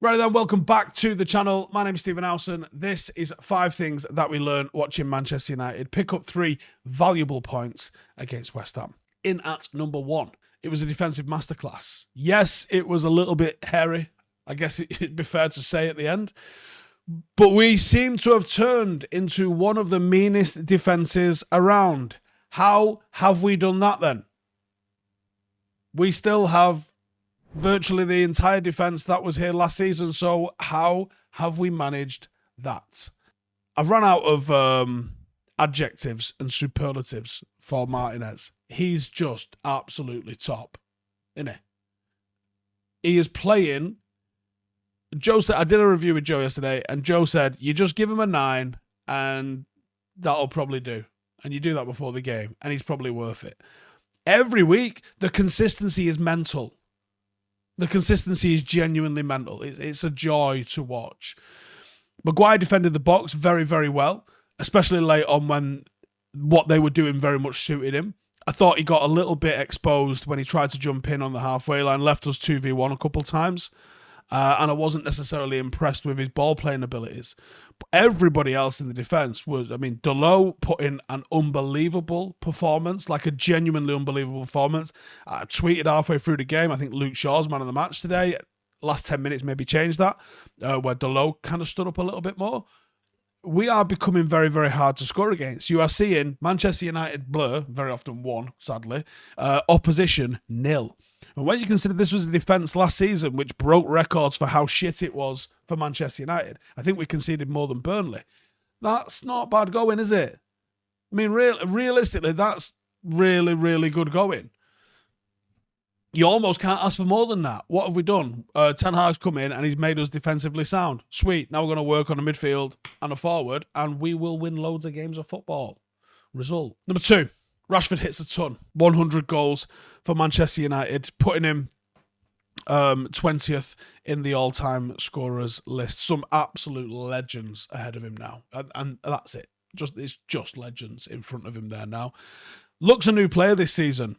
Right then, welcome back to the channel. My name is Stephen Howson. This is 5 things that we learned watching Manchester United pick up 3 valuable points against West Ham. In at number 1, it was a defensive masterclass. Yes, it was a little bit hairy. I guess it'd be fair to say at the end. But we seem to have turned into one of the meanest defenses around. How have we done that then? We still have virtually the entire defence that was here last season. So how have we managed that? I've run out of adjectives and superlatives for Martinez. He's just absolutely top, isn't he? He is playing. Joe said, I did a review with Joe yesterday, and Joe said, you just give him a 9 and that'll probably do. And you do that before the game, and he's probably worth it. Every week, the consistency is mental. The consistency is genuinely mental. It's a joy to watch. Maguire defended the box very, very well, especially late on when what they were doing very much suited him. I thought he got a little bit exposed when he tried to jump in on the halfway line, left us 2v1 a couple times, and I wasn't necessarily impressed with his ball-playing abilities. But everybody else in the defence was, I mean, Dalot put in an unbelievable performance, like a genuinely unbelievable performance. I tweeted halfway through the game, I think Luke Shaw's man of the match today. Last 10 minutes maybe changed that, where Dalot kind of stood up a little bit more. We are becoming very, very hard to score against. You are seeing Manchester United blur, very often 1, sadly, opposition 0. And when you consider this was a defence last season which broke records for how shit it was for Manchester United, I think we conceded more than Burnley. That's not bad going, is it? I mean, realistically, that's really, really good going. You almost can't ask for more than that. What have we done? Ten Hag's come in and he's made us defensively sound. Sweet. Now we're going to work on a midfield and a forward, and we will win loads of games of football. Result. Number 2. Rashford hits a ton. 100 goals for Manchester United, putting him 20th in the all-time scorers list. Some absolute legends ahead of him now. And that's it. It's just legends in front of him there now. Looks a new player this season.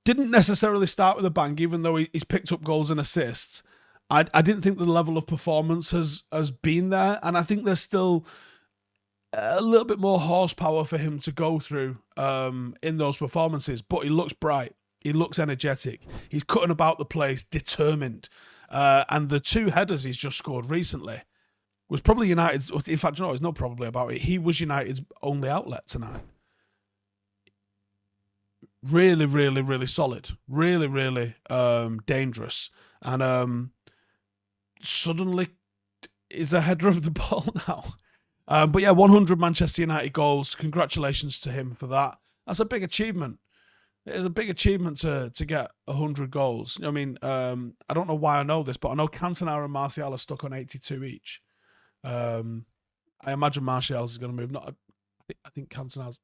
Didn't necessarily start with a bang, even though he's picked up goals and assists. I didn't think the level of performance has been there, and I think there's still a little bit more horsepower for him to go through in those performances. But he looks bright. He looks energetic. He's cutting about the place, determined. And the 2 headers he's just scored recently was probably United's. In fact, you know, there's no probably about it. He was United's only outlet tonight. Really, really, really solid. Really, really dangerous. And suddenly is a header of the ball now. But yeah, 100 Manchester United goals. Congratulations to him for that. That's a big achievement. It is a big achievement to get 100 goals. I mean, I don't know why I know this, but I know Cantona and Martial are stuck on 82 each. I imagine Martial's is going to move. I think Cantona's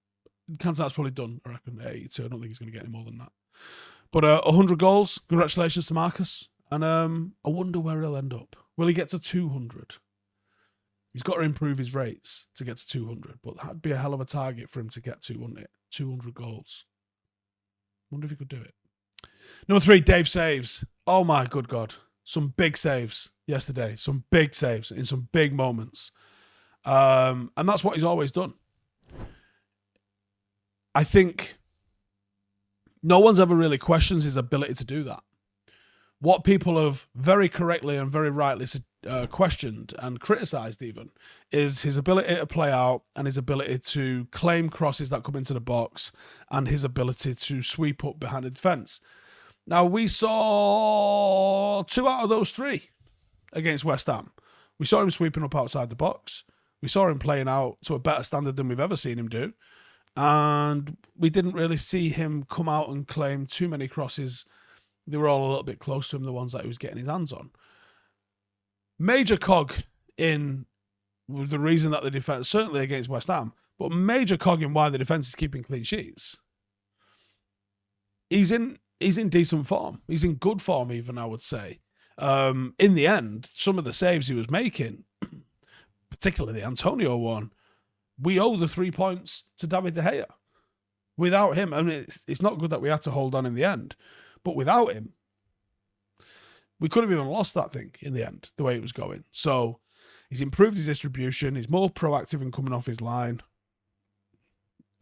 probably done, I reckon, 82. I don't think he's going to get any more than that. But 100 goals. Congratulations to Marcus. And I wonder where he'll end up. Will he get to 200? He's got to improve his rates to get to 200, but that'd be a hell of a target for him to get to, wouldn't it? 200 goals. Wonder if he could do it. Number 3, Dave saves. Oh my good God. Some big saves yesterday. Some big saves in some big moments. And that's what he's always done. I think no one's ever really questioned his ability to do that. What people have very correctly and very rightly questioned and criticised even is his ability to play out and his ability to claim crosses that come into the box and his ability to sweep up behind the defence. Now, we saw 2 out of those 3 against West Ham. We saw him sweeping up outside the box. We saw him playing out to a better standard than we've ever seen him do. And we didn't really see him come out and claim too many crosses. They were all a little bit close to him, the ones that he was getting his hands on. Major cog in the reason that the defence, certainly against West Ham, but major cog in why the defence is keeping clean sheets. He's in decent form. He's in good form even, I would say. In the end, some of the saves he was making, particularly the Antonio one, we owe the 3 points to David De Gea. Without him, I mean, it's not good that we had to hold on in the end, but without him, We could have even lost that thing in the end, the way it was going. So he's improved his distribution. He's more proactive in coming off his line.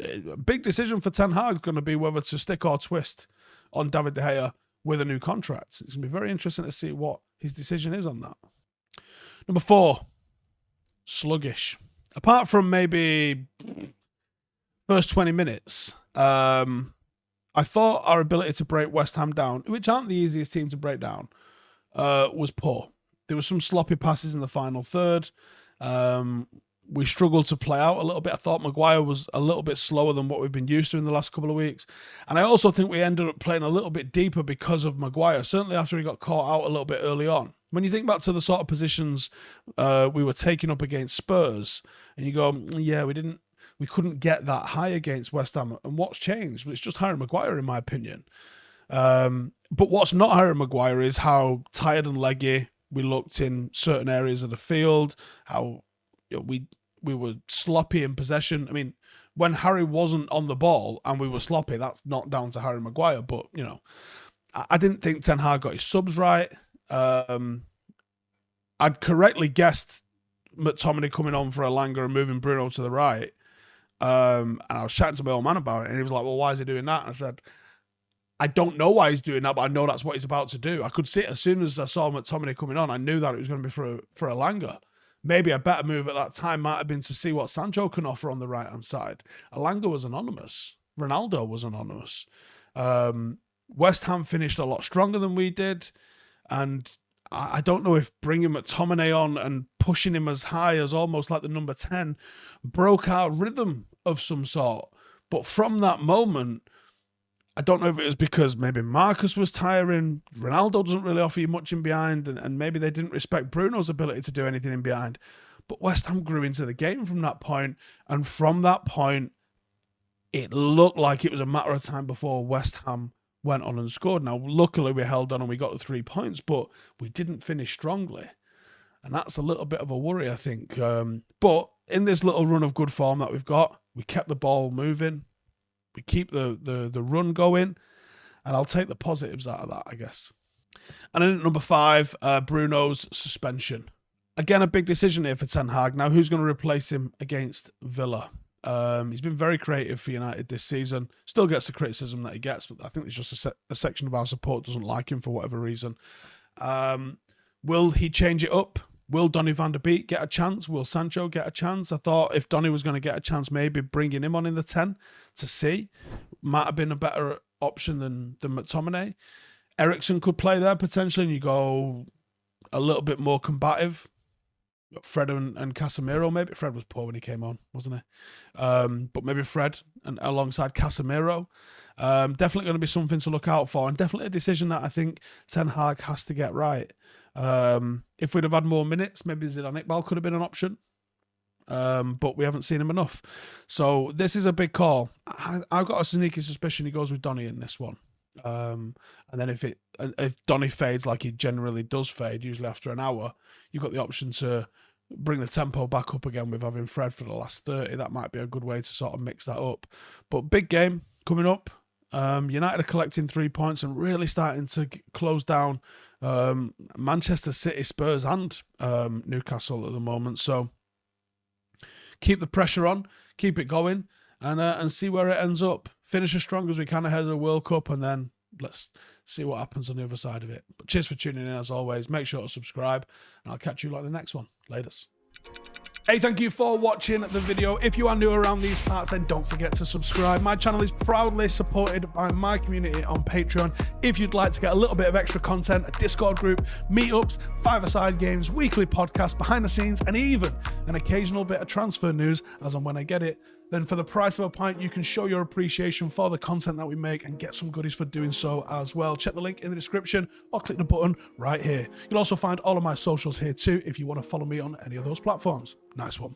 A big decision for Ten Hag going to be whether to stick or twist on David De Gea with a new contract. It's going to be very interesting to see what his decision is on that. Number 4, sluggish. Apart from maybe first 20 minutes, I thought our ability to break West Ham down, which aren't the easiest team to break down, was poor. There were some sloppy passes in the final third. We struggled to play out a little bit. I thought Maguire was a little bit slower than what we've been used to in the last couple of weeks. And I also think we ended up playing a little bit deeper because of Maguire, certainly after he got caught out a little bit early on. When you think back to the sort of positions we were taking up against Spurs, and you go, yeah, we couldn't get that high against West Ham. And what's changed? Well, it's just Harry Maguire, in my opinion. But what's not Harry Maguire is how tired and leggy we looked in certain areas of the field, how we were sloppy in possession. I mean, when Harry wasn't on the ball and we were sloppy, that's not down to Harry Maguire. But, you know, I didn't think Ten Hag got his subs right. I'd correctly guessed McTominay coming on for Elanga and moving Bruno to the right. And I was chatting to my old man about it, and he was like, well, why is he doing that? And I said, I don't know why he's doing that, but I know that's what he's about to do. I could see it as soon as I saw McTominay coming on. I knew that it was going to be for Elanga. Maybe a better move at that time might have been to see what Sancho can offer on the right-hand side. Elanga was anonymous. Ronaldo was anonymous. West Ham finished a lot stronger than we did. And I don't know if bringing McTominay on and pushing him as high as almost like the number 10 broke our rhythm of some sort. But from that moment, I don't know if it was because maybe Marcus was tiring. Ronaldo doesn't really offer you much in behind, and maybe they didn't respect Bruno's ability to do anything in behind. But West Ham grew into the game from that point, and from that point, it looked like it was a matter of time before West Ham went on and scored. Now, luckily, we held on and we got the 3 points, but we didn't finish strongly. And that's a little bit of a worry, I think. But in this little run of good form that we've got, we kept the ball moving. We keep the run going, and I'll take the positives out of that, I guess. And then at number 5, Bruno's suspension. Again, a big decision here for Ten Hag. Now, who's going to replace him against Villa? He's been very creative for United this season. Still gets the criticism that he gets, but I think it's just a section of our support doesn't like him for whatever reason. Will he change it up? Will Donny van de Beek get a chance? Will Sancho get a chance? I thought if Donny was going to get a chance, maybe bringing him on in the 10 to see might have been a better option than McTominay. Eriksen could play there potentially, and you go a little bit more combative. Fred and Casemiro, maybe. Fred was poor when he came on, wasn't he? But maybe Fred and alongside Casemiro. Definitely going to be something to look out for, and definitely a decision that I think Ten Hag has to get right. If we'd have had more minutes, maybe Zidane Iqbal could have been an option. But we haven't seen him enough. So this is a big call. I've got a sneaky suspicion he goes with Donny in this one. And then if Donny fades like he generally does fade, usually after an hour, you've got the option to bring the tempo back up again with having Fred for the last 30. That might be a good way to sort of mix that up. But big game coming up. United are collecting 3 points and really starting to close down Manchester City, Spurs and Newcastle at the moment. So keep the pressure on, keep it going, and see where it ends up. Finish as strong as we can ahead of the World Cup, and then let's see what happens on the other side of it. But cheers for tuning in as always. Make sure to subscribe, and I'll catch you like the next one. Laters. Hey, thank you for watching the video. If you are new around these parts, then don't forget to subscribe. My channel is proudly supported by my community on Patreon. If you'd like to get a little bit of extra content, a Discord group, meetups, five-a-side games, weekly podcasts, behind the scenes, and even an occasional bit of transfer news as and when I get it, then for the price of a pint, you can show your appreciation for the content that we make and get some goodies for doing so as well. Check the link in the description or click the button right here. You'll also find all of my socials here too if you want to follow me on any of those platforms. Nice one.